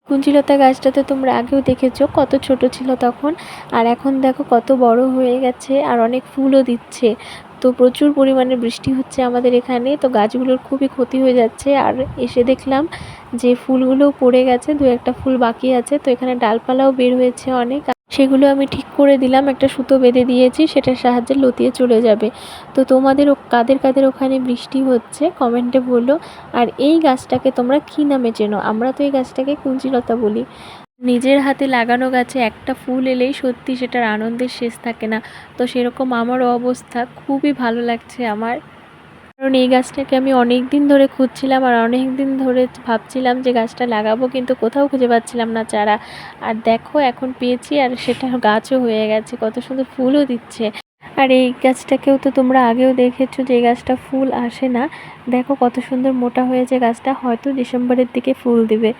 কুঞ্চিলতা গাছটা তো তোমরা আগেও দেখেছো কত ছোট ছিল তখন, আর এখন দেখো কত বড় হয়ে গেছে আর অনেক ফুলও দিচ্ছে। তো প্রচুর পরিমাণে বৃষ্টি হচ্ছে আমাদের এখানে, তো গাছগুলোর খুবই ক্ষতি হয়ে যাচ্ছে। আর এসে দেখলাম যে ফুলগুলোও পড়ে গেছে, দু একটা ফুল বাকি আছে। তো এখানে ডালপালাও বের হয়েছে অনেক, সেগুলো আমি ঠিক করে দিলাম, একটা সুতো বেঁধে দিয়েছি, সেটার সাহায্যে লতিয়ে চলে যাবে। তো তোমাদের কাদের কাদের ওখানে বৃষ্টি হচ্ছে কমেন্টে বলো। আর এই গাছটাকে তোমরা কী নামে চেনো? আমরা তো এই গাছটাকে কুঞ্চিলতা বলি। নিজের হাতে লাগানো গাছে একটা ফুল এলেই সত্যি সেটার আনন্দের শেষ থাকে না। তো সেরকম আমারও অবস্থা, খুবই ভালো লাগছে আমার। কারণ এই গাছটাকে আমি অনেক দিন ধরে খুঁজছিলাম আর অনেক দিন ধরে ভাবছিলাম যে গাছটা লাগাবো, কিন্তু কোথাও খুঁজে পাচ্ছিলাম না চারা। আর দেখো এখন পেয়েছি, আর সেটা গাছও হয়ে গেছে, কত সুন্দর ফুলও দিচ্ছে। আর এই গাছটাকেও তো তোমরা আগেও দেখেছো যে এই গাছটা ফুল আসে না, দেখো কত সুন্দর মোটা হয়েছে গাছটা, হয়তো ডিসেম্বরের দিকে ফুল দিবে।